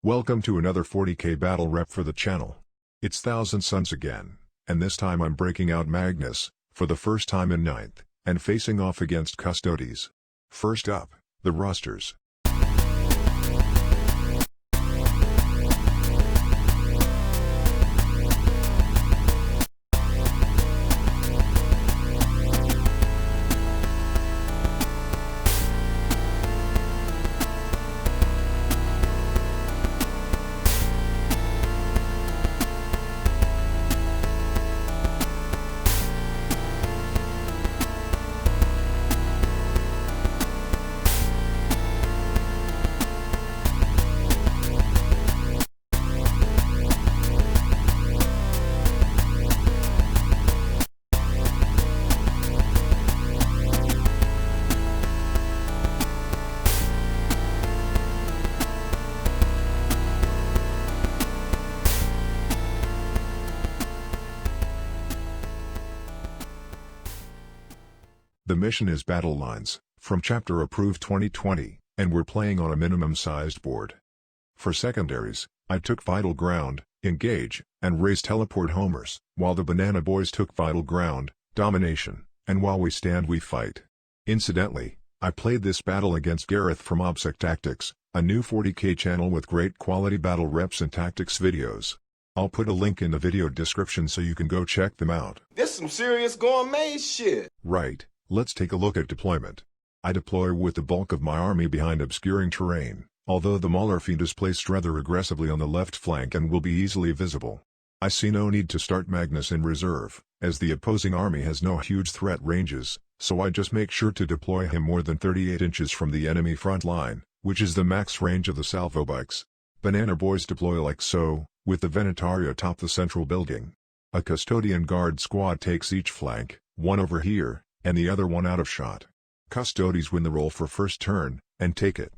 Welcome to another 40k battle rep for the channel. It's Thousand Sons again, and this time I'm breaking out Magnus, for the first time in 9th, and facing off against Custodes. First up, the rosters. The mission is Battle Lines, from Chapter Approved 2020, and we're playing on a minimum-sized board. For secondaries, I took Vital Ground, Engage, and Raise Teleport Homers, while the Banana Boys took Vital Ground, Domination, and While We Stand We Fight. Incidentally, I played this battle against Gareth from Obsec Tactics, a new 40k channel with great quality battle reps and tactics videos. I'll put a link in the video description so you can go check them out. This some serious gourmet shit. Right. Let's take a look at deployment. I deploy with the bulk of my army behind obscuring terrain, although the Mauler Fiend is placed rather aggressively on the left flank and will be easily visible. I see no need to start Magnus in reserve, as the opposing army has no huge threat ranges, so I just make sure to deploy him more than 38 inches from the enemy front line, which is the max range of the salvo bikes. Banana Boys deploy like so, with the Venetario atop the central building. A Custodian Guard squad takes each flank, one over here, and the other one out of shot. Custodes win the roll for first turn, and take it.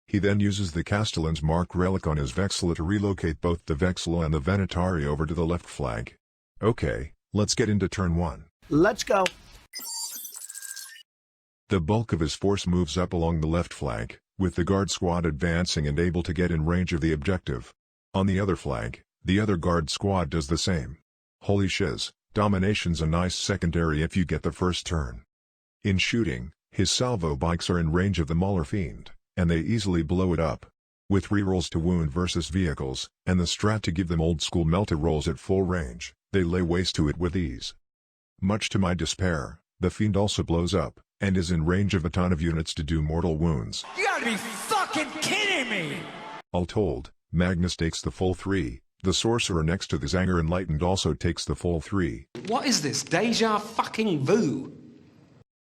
He then uses the Castellan's Mark relic on his Vexilla to relocate both the Vexilla and the Venetari over to the left flank. Okay, let's get into turn 1. Let's go. The bulk of his force moves up along the left flank, with the guard squad advancing and able to get in range of the objective. On the other flank, the other guard squad does the same. Holy shiz, Domination's a nice secondary if you get the first turn. In shooting, his salvo bikes are in range of the Mauler Fiend, and they easily blow it up. With rerolls to wound versus vehicles, and the strat to give them old school melta rolls at full range, they lay waste to it with ease. Much to my despair, the Fiend also blows up, and is in range of a ton of units to do mortal wounds. You gotta be fucking kidding me! All told, Magnus takes the full 3. The Sorcerer next to the Zanger Enlightened also takes the full 3. What is this, deja fucking vu?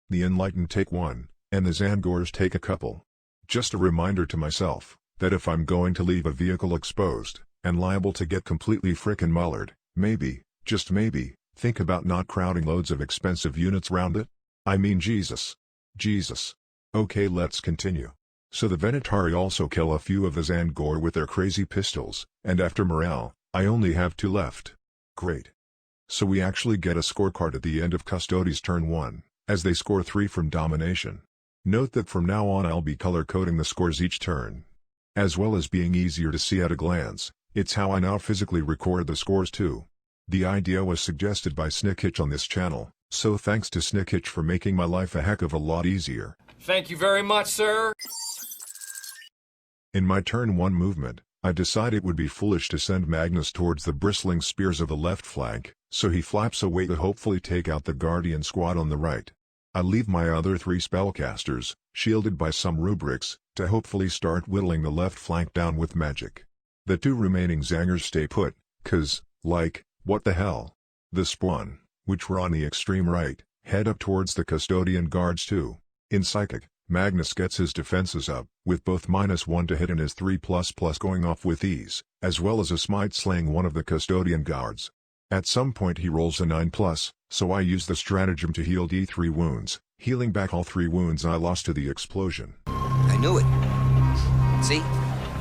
The Enlightened take 1, and the Zangors take a couple. Just a reminder to myself, that if I'm going to leave a vehicle exposed, and liable to get completely frickin' mullered, maybe, just maybe, think about not crowding loads of expensive units round it? I mean Jesus. Jesus. Okay, let's continue. So the Venetari also kill a few of the Zangor with their crazy pistols, and after morale, I only have 2 left. Great. So we actually get a scorecard at the end of Custodes turn 1, as they score 3 from Domination. Note that from now on I'll be color-coding the scores each turn. As well as being easier to see at a glance, it's how I now physically record the scores too. The idea was suggested by Snickhitch on this channel, so thanks to Snickhitch for making my life a heck of a lot easier. Thank you very much, sir. In my turn 1 movement, I decide it would be foolish to send Magnus towards the bristling spears of the left flank, so he flaps away to hopefully take out the Guardian squad on the right. I leave my other 3 spellcasters, shielded by some rubrics, to hopefully start whittling the left flank down with magic. The 2 remaining Zangers stay put, cause, like, what the hell? The Spawn, which were on the extreme right, head up towards the Custodian Guards too. In Psychic, Magnus gets his defenses up, with both -1 to hit and his 3++ going off with ease, as well as a smite slaying one of the Custodian Guards. At some point he rolls a 9+, so I use the stratagem to heal D3 wounds, healing back all 3 wounds I lost to the explosion. I knew it. See?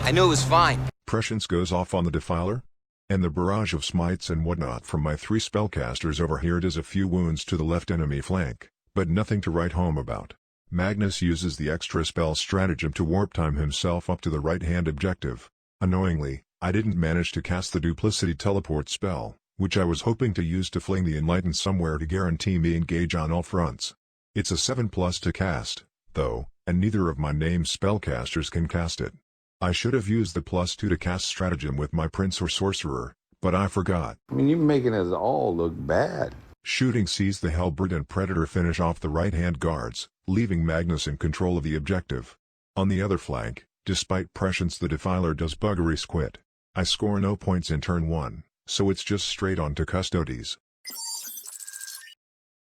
I knew it was fine. Prescience goes off on the Defiler, and the barrage of smites and whatnot from my 3 spellcasters over here does a few wounds to the left enemy flank, but nothing to write home about. Magnus uses the extra spell stratagem to warp time himself up to the right-hand objective. Annoyingly, I didn't manage to cast the duplicity teleport spell, which I was hoping to use to fling the Enlightened somewhere to guarantee me engage on all fronts. It's a 7+ to cast, though, and neither of my named spellcasters can cast it. I should have used the +2 to cast stratagem with my prince or sorcerer, but I forgot. I mean, you're making us all look bad. Shooting sees the Hellbird and Predator finish off the right-hand guards, leaving Magnus in control of the objective. On the other flank, despite prescience the Defiler does buggery squid. I score no points in turn 1, so it's just straight on to Custodes.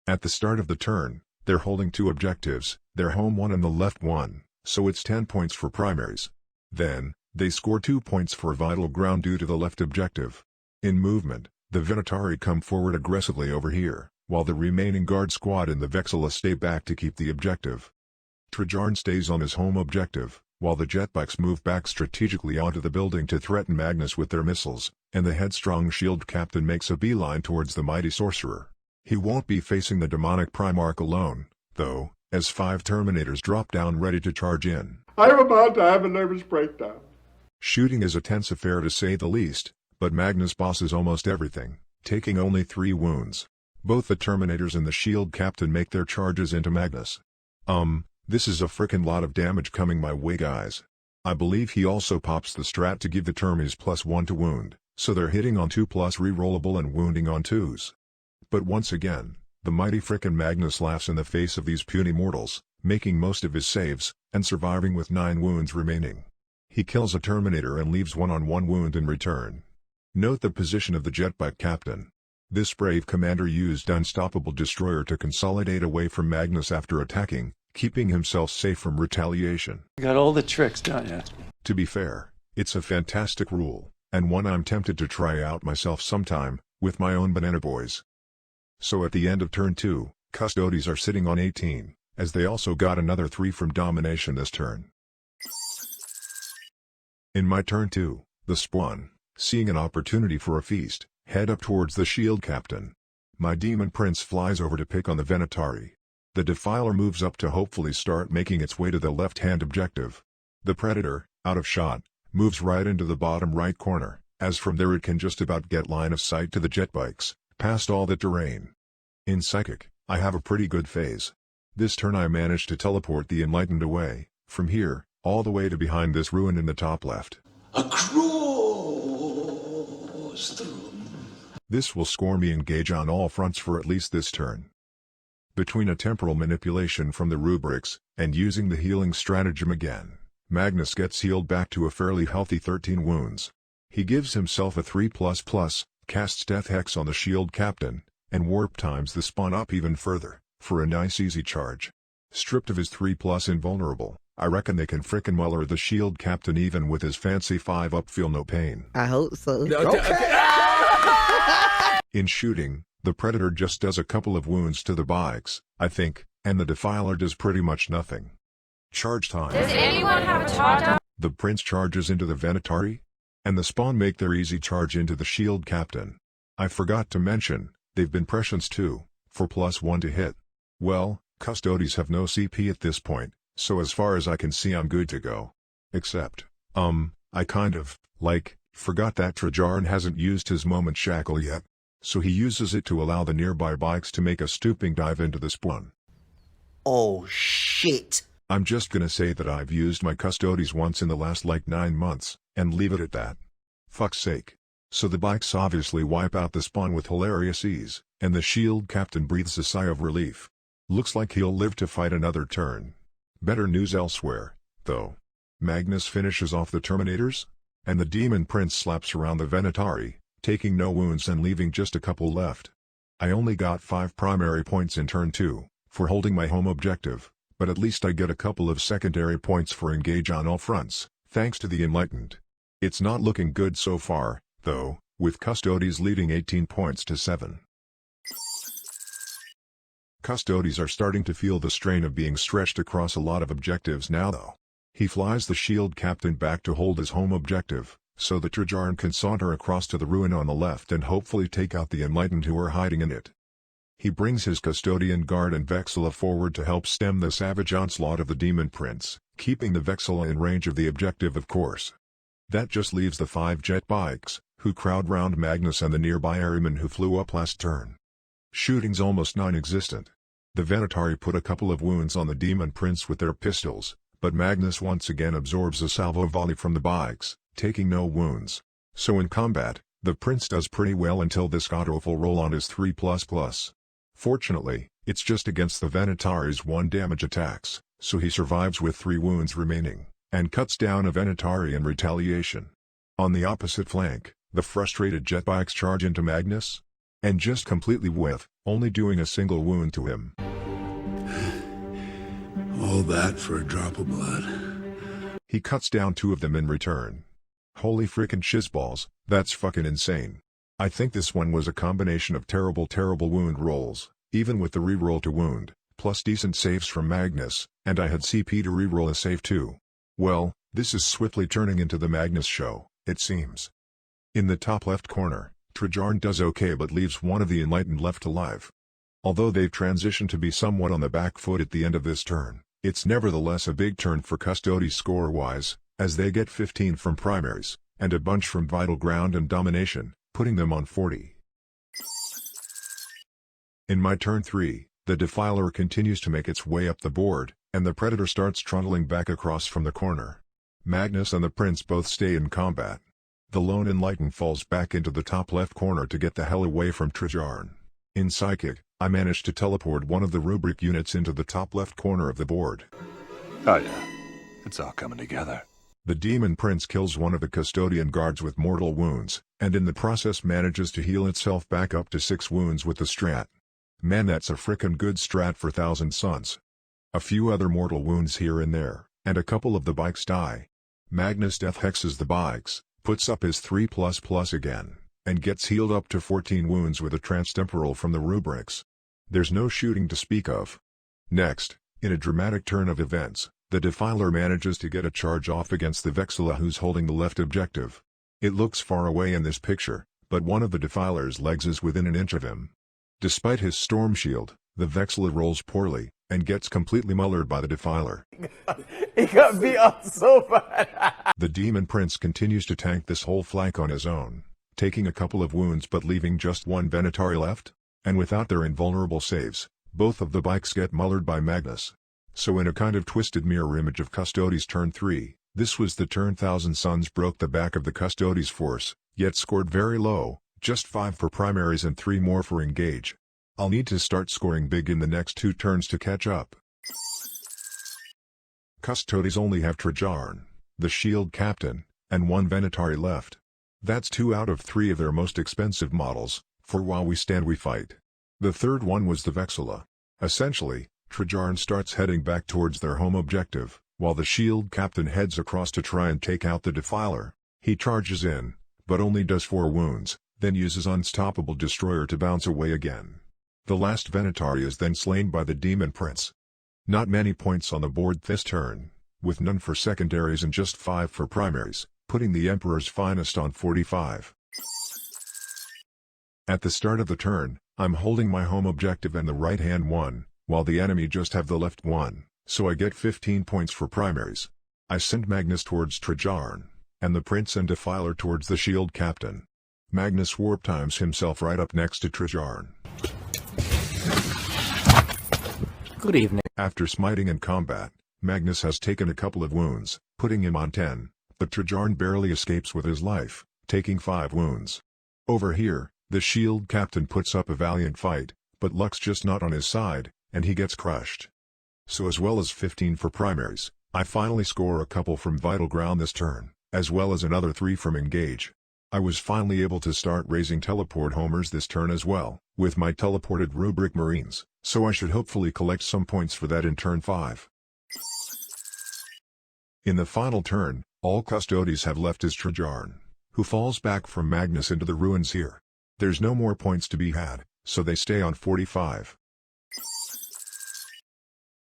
At the start of the turn, they're holding 2 objectives, their home one and the left one, so it's 10 points for primaries. Then, they score 2 points for vital ground due to the left objective. In movement, the Venatari come forward aggressively over here, while the remaining guard squad and the Vexilla stay back to keep the objective. Trajarn stays on his home objective, while the jetbikes move back strategically onto the building to threaten Magnus with their missiles, and the headstrong shield captain makes a beeline towards the mighty sorcerer. He won't be facing the demonic Primarch alone, though, as 5 Terminators drop down ready to charge in. I'm about to have a nervous breakdown. Shooting is a tense affair to say the least, but Magnus bosses almost everything, taking only 3 wounds. Both the Terminators and the shield captain make their charges into Magnus. This is a frickin' lot of damage coming my way, guys. I believe he also pops the strat to give the Termies +1 to wound, so they're hitting on 2+ rerollable and wounding on 2s. But once again, the mighty frickin' Magnus laughs in the face of these puny mortals, making most of his saves, and surviving with 9 wounds remaining. He kills a Terminator and leaves 1 on 1 wound in return. Note the position of the jetbike captain. This brave commander used Unstoppable Destroyer to consolidate away from Magnus after attacking, keeping himself safe from retaliation. You got all the tricks, don't you? To be fair, it's a fantastic rule, and one I'm tempted to try out myself sometime, with my own banana boys. So at the end of turn 2, Custodes are sitting on 18, as they also got another 3 from domination this turn. In my turn 2, the Spawn, seeing an opportunity for a feast, head up towards the shield captain. My demon prince flies over to pick on the Venatari. The Defiler moves up to hopefully start making its way to the left-hand objective. The Predator, out of shot, moves right into the bottom right corner, as from there it can just about get line of sight to the jetbikes, past all the terrain. In Psychic, I have a pretty good phase. This turn I managed to teleport the Enlightened away, from here, all the way to behind this ruin in the top left. Across the room. This will score me engage on all fronts for at least this turn. Between a temporal manipulation from the rubrics, and using the healing stratagem again, Magnus gets healed back to a fairly healthy 13 wounds. He gives himself a 3++, casts Death Hex on the shield captain, and warp times the Spawn up even further, for a nice easy charge. Stripped of his 3+ invulnerable, I reckon they can frickin' Muller the shield captain even with his fancy 5-up feel no pain. I hope so. In shooting, the Predator just does a couple of wounds to the bikes, I think, and the Defiler does pretty much nothing. Charge time. Does anyone have a charger? The Prince charges into the Venatari, and the Spawn make their easy charge into the shield captain. I forgot to mention, they've been prescienced too, for +1 to hit. Well, Custodes have no CP at this point, so as far as I can see I'm good to go. Except, I kind of, forgot that Trajarn hasn't used his moment shackle yet. So he uses it to allow the nearby bikes to make a stooping dive into the Spawn. Oh shit. I'm just gonna say that I've used my Custodes once in the last 9 months, and leave it at that. Fuck's sake. So the bikes obviously wipe out the Spawn with hilarious ease, and the shield captain breathes a sigh of relief. Looks like he'll live to fight another turn. Better news elsewhere, though. Magnus finishes off the Terminators, and the Demon Prince slaps around the Venatari, taking no wounds and leaving just a couple left. I only got 5 primary points in turn 2, for holding my home objective, but at least I get a couple of secondary points for engage on all fronts, thanks to the Enlightened. It's not looking good so far, though, with Custodes leading 18 points to 7. Custodes are starting to feel the strain of being stretched across a lot of objectives now though. He flies the shield captain back to hold his home objective, so the Trajarn can saunter across to the ruin on the left and hopefully take out the Enlightened who are hiding in it. He brings his Custodian Guard and Vexilla forward to help stem the savage onslaught of the Demon Prince, keeping the Vexilla in range of the objective of course. That just leaves the 5 jet bikes, who crowd round Magnus and the nearby airmen who flew up last turn. Shooting's almost non-existent. The Venatari put a couple of wounds on the Demon Prince with their pistols, but Magnus once again absorbs a salvo volley from the bikes, taking no wounds. So in combat, the Prince does pretty well until this auto-full roll on his 3++. Fortunately, it's just against the Venatari's 1 damage attacks, so he survives with 3 wounds remaining, and cuts down a Venatari in retaliation. On the opposite flank, the frustrated jet bikes charge into Magnus, and just completely whiff, only doing a single wound to him. All that for a drop of blood. He cuts down 2 of them in return. Holy frickin' shizballs, that's fucking insane. I think this one was a combination of terrible wound rolls, even with the reroll to wound, plus decent saves from Magnus, and I had CP to reroll a save too. Well, this is swiftly turning into the Magnus show, it seems. In the top left corner, Trajarn does okay but leaves one of the Enlightened left alive. Although they've transitioned to be somewhat on the back foot at the end of this turn, it's nevertheless a big turn for Custodes score-wise, as they get 15 from primaries, and a bunch from Vital Ground and Domination, putting them on 40. In my turn 3, the Defiler continues to make its way up the board, and the Predator starts trundling back across from the corner. Magnus and the Prince both stay in combat. The lone Enlightened falls back into the top left corner to get the hell away from Trajarn. In Psychic, I managed to teleport one of the Rubric units into the top left corner of the board. Oh yeah, it's all coming together. The Demon Prince kills one of the Custodian guards with mortal wounds, and in the process manages to heal itself back up to 6 wounds with the strat. Man, that's a frickin' good strat for Thousand Sons. A few other mortal wounds here and there, and a couple of the bikes die. Magnus death hexes the bikes, puts up his 3++ again, and gets healed up to 14 wounds with a transtemporal from the rubrics. There's no shooting to speak of. Next, in a dramatic turn of events, the Defiler manages to get a charge off against the Vexilla who's holding the left objective. It looks far away in this picture, but one of the Defiler's legs is within an inch of him. Despite his storm shield, the Vexilla rolls poorly, and gets completely mullered by the Defiler. He got beat up so bad. The Demon Prince continues to tank this whole flank on his own, taking a couple of wounds but leaving just 1 Venatari left, and without their invulnerable saves, both of the bikes get mullered by Magnus. So in a kind of twisted mirror image of Custodes turn 3, this was the turn Thousand Sons broke the back of the Custodes force, yet scored very low, just 5 for primaries and 3 more for engage. I'll need to start scoring big in the next 2 turns to catch up. Custodes only have Trajarn, the shield captain, and 1 Venatari left. That's 2 out of 3 of their most expensive models, for while we stand we fight. The third one was the Vexilla. Essentially, Trajarn starts heading back towards their home objective, while the shield captain heads across to try and take out the Defiler. He charges in, but only does 4 wounds, then uses Unstoppable Destroyer to bounce away again. The last Venatari is then slain by the Demon Prince. Not many points on the board this turn, with none for secondaries and just 5 for primaries, putting the Emperor's finest on 45. At the start of the turn, I'm holding my home objective and the right-hand one, while the enemy just have the left one, so I get 15 points for primaries. I send Magnus towards Trajarn, and the Prince and Defiler towards the shield captain. Magnus warp times himself right up next to Trajarn. Good evening. After smiting in combat, Magnus has taken a couple of wounds, putting him on 10, but Trajarn barely escapes with his life, taking 5 wounds. Over here, the shield captain puts up a valiant fight, but luck's just not on his side, and he gets crushed. So as well as 15 for primaries, I finally score a couple from Vital Ground this turn, as well as another 3 from Engage. I was finally able to start raising teleport homers this turn as well, with my teleported Rubric Marines, so I should hopefully collect some points for that in turn 5. In the final turn, all Custodes have left is Trajarn, who falls back from Magnus into the ruins here. There's no more points to be had, so they stay on 45.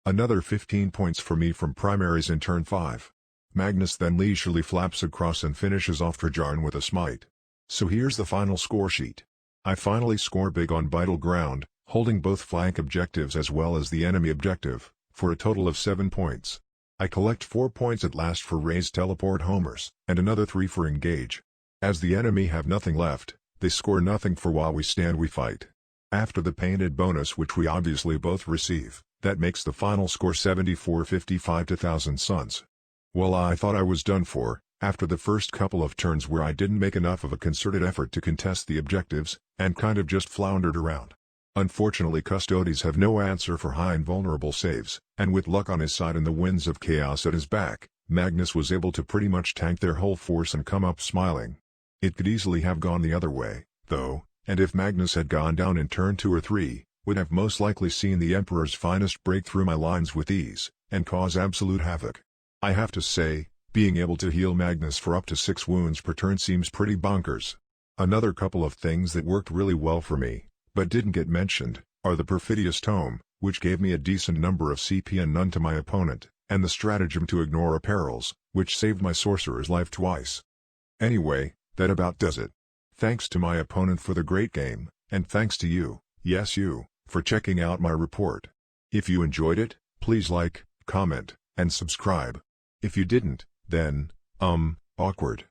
Another 15 points for me from primaries in turn 5. Magnus then leisurely flaps across and finishes off Trajarn with a smite. So here's the final score sheet. I finally score big on Vital Ground, holding both flank objectives as well as the enemy objective, for a total of 7 points. I collect 4 points at last for raised teleport homers, and another 3 for engage. As the enemy have nothing left, they score nothing for while we stand we fight. After the painted bonus which we obviously both receive, that makes the final score 74-55 to Thousand Sons. Well, I thought I was done for, after the first couple of turns where I didn't make enough of a concerted effort to contest the objectives, and kind of just floundered around. Unfortunately Custodes have no answer for high and vulnerable saves, and with luck on his side and the winds of chaos at his back, Magnus was able to pretty much tank their whole force and come up smiling. It could easily have gone the other way, though, and if Magnus had gone down in turn 2 or 3, would have most likely seen the Emperor's finest break through my lines with ease, and cause absolute havoc. I have to say, being able to heal Magnus for up to 6 wounds per turn seems pretty bonkers. Another couple of things that worked really well for me, but didn't get mentioned, are the Perfidious Tome, which gave me a decent number of CP and none to my opponent, and the Stratagem to Ignore Apparels, which saved my sorcerer's life twice. Anyway, that about does it. Thanks to my opponent for the great game, and thanks to you, yes you, for checking out my report. If you enjoyed it, please like, comment, and subscribe. If you didn't, then, awkward.